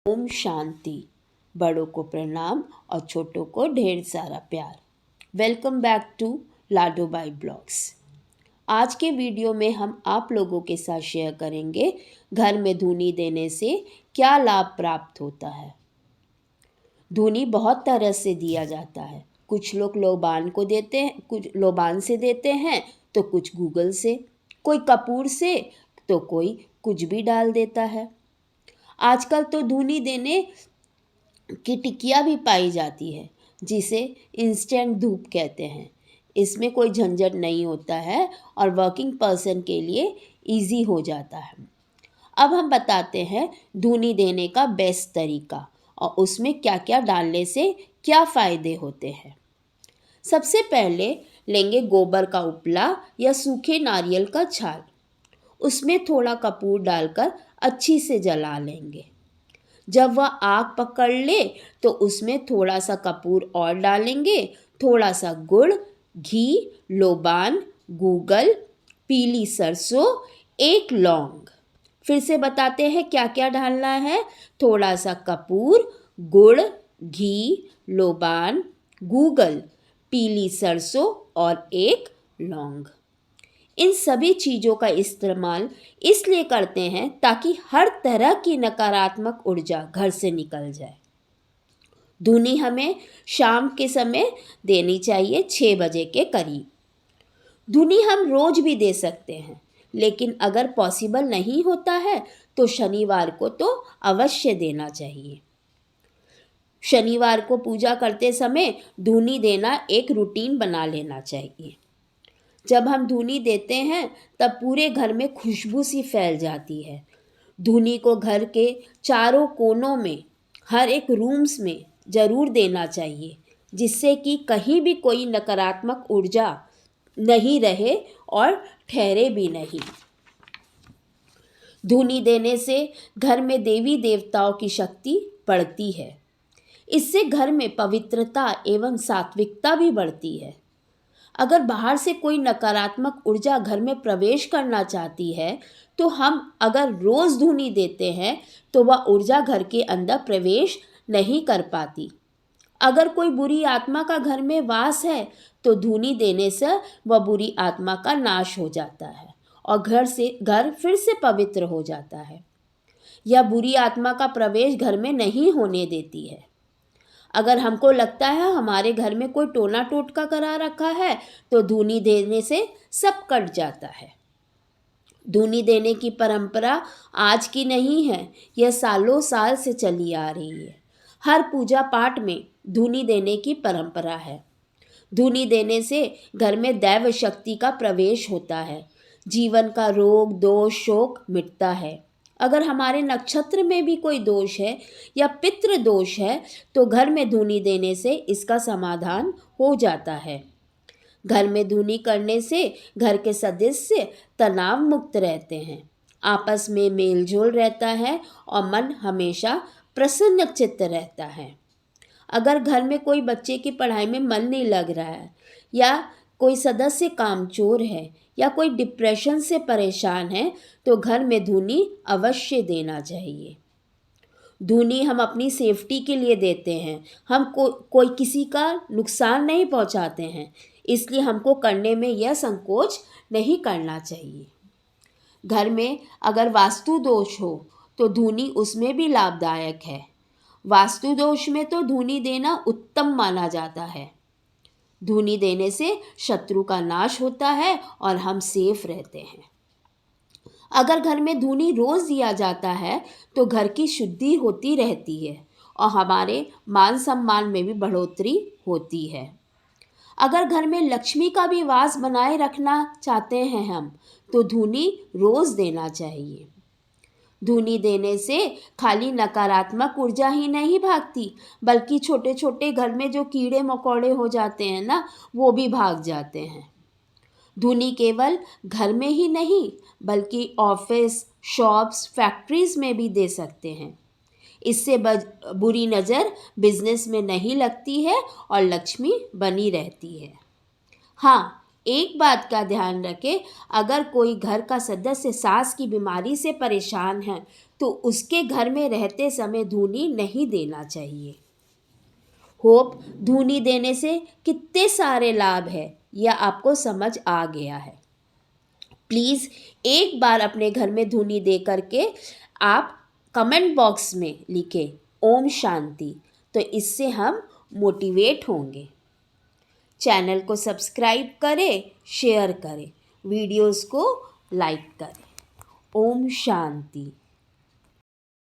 ओम शांति। बड़ों को प्रणाम और छोटों को ढेर सारा प्यार। Welcome back to Lado by blogs. आज के वीडियो में हम आप लोगों के साथ शेयर करेंगे घर में धूनी देने से क्या लाभ प्राप्त होता है। धूनी बहुत तरह से दिया जाता है। कुछ लोग लोबान को देते हैं, कुछ लोबान से देते हैं, तो कुछ गूगल से, कोई कपूर से, तो कोई कुछ भी डाल देता है। आजकल तो धूनी देने की टिकिया भी पाई जाती है, जिसे इंस्टेंट धूप कहते हैं। इसमें कोई झंझट नहीं होता है और वर्किंग पर्सन के लिए इजी हो जाता है। अब हम बताते हैं धूनी देने का बेस्ट तरीका और उसमें क्या क्या डालने से क्या फ़ायदे होते हैं। सबसे पहले लेंगे गोबर का उपला या सूखे नारियल का छाल। उसमें थोड़ा कपूर डालकर अच्छी से जला लेंगे। जब वह आग पकड़ ले तो उसमें थोड़ा सा कपूर और डालेंगे, थोड़ा सा गुड़, घी, लोबान, गूगल, पीली सरसों, एक लौंग। फिर से बताते हैं क्या क्या डालना है। थोड़ा सा कपूर, गुड़, घी, लोबान, गूगल, पीली सरसों और एक लौंग। इन सभी चीज़ों का इस्तेमाल इसलिए करते हैं ताकि हर तरह की नकारात्मक ऊर्जा घर से निकल जाए। धूनी हमें शाम के समय देनी चाहिए 6 बजे के करीब। धूनी हम रोज भी दे सकते हैं, लेकिन अगर पॉसिबल नहीं होता है तो शनिवार को तो अवश्य देना चाहिए। शनिवार को पूजा करते समय धूनी देना एक रूटीन बना लेना चाहिए। जब हम धूनी देते हैं तब पूरे घर में खुशबू सी फैल जाती है। धूनी को घर के चारों कोनों में, हर एक रूम्स में ज़रूर देना चाहिए, जिससे कि कहीं भी कोई नकारात्मक ऊर्जा नहीं रहे और ठहरे भी नहीं। धूनी देने से घर में देवी देवताओं की शक्ति बढ़ती है। इससे घर में पवित्रता एवं सात्विकता भी बढ़ती है। अगर बाहर से कोई नकारात्मक ऊर्जा घर में प्रवेश करना चाहती है तो हम अगर रोज़ धूनी देते हैं तो वह ऊर्जा घर के अंदर प्रवेश नहीं कर पाती। अगर कोई बुरी आत्मा का घर में वास है तो धूनी देने से वह बुरी आत्मा का नाश हो जाता है और घर फिर से पवित्र हो जाता है। यह बुरी आत्मा का प्रवेश घर में नहीं होने देती है। अगर हमको लगता है हमारे घर में कोई टोना टोटका करा रखा है तो धूनी देने से सब कट जाता है। धूनी देने की परंपरा आज की नहीं है, यह सालों साल से चली आ रही है। हर पूजा पाठ में धूनी देने की परंपरा है। धूनी देने से घर में दैव शक्ति का प्रवेश होता है। जीवन का रोग, दोष, शोक मिटता है। अगर हमारे नक्षत्र में भी कोई दोष है या पितृ दोष है तो घर में धूनी देने से इसका समाधान हो जाता है। घर में धूनी करने से घर के सदस्य तनाव मुक्त रहते हैं, आपस में मेल जोल रहता है और मन हमेशा प्रसन्न चित्त रहता है। अगर घर में कोई बच्चे की पढ़ाई में मन नहीं लग रहा है या कोई सदस्य कामचोर है या कोई डिप्रेशन से परेशान है तो घर में धूनी अवश्य देना चाहिए। धूनी हम अपनी सेफ्टी के लिए देते हैं। हम कोई किसी का नुकसान नहीं पहुंचाते हैं, इसलिए हमको करने में यह संकोच नहीं करना चाहिए। घर में अगर वास्तु दोष हो तो धूनी उसमें भी लाभदायक है। वास्तु दोष में तो धूनी देना उत्तम माना जाता है। धूनी देने से शत्रु का नाश होता है और हम सेफ रहते हैं। अगर घर में धूनी रोज दिया जाता है तो घर की शुद्धि होती रहती है और हमारे मान सम्मान में भी बढ़ोतरी होती है। अगर घर में लक्ष्मी का भी वास बनाए रखना चाहते हैं हम तो धूनी रोज देना चाहिए। धूनी देने से खाली नकारात्मक ऊर्जा ही नहीं भागती, बल्कि छोटे छोटे घर में जो कीड़े मकोड़े हो जाते हैं ना, वो भी भाग जाते हैं। धूनी केवल घर में ही नहीं बल्कि ऑफिस, शॉप्स, फैक्ट्रीज में भी दे सकते हैं। इससे बुरी नज़र बिजनेस में नहीं लगती है और लक्ष्मी बनी रहती है। हाँ, एक बात का ध्यान रखें, अगर कोई घर का सदस्य सांस की बीमारी से परेशान है तो उसके घर में रहते समय धूनी नहीं देना चाहिए। होप धूनी देने से कितने सारे लाभ है यह आपको समझ आ गया है। प्लीज़ एक बार अपने घर में धूनी दे करके आप कमेंट बॉक्स में लिखें ओम शांति, तो इससे हम मोटिवेट होंगे। चैनल को सब्सक्राइब करें, शेयर करें, वीडियोस को लाइक करें। ओम शांति।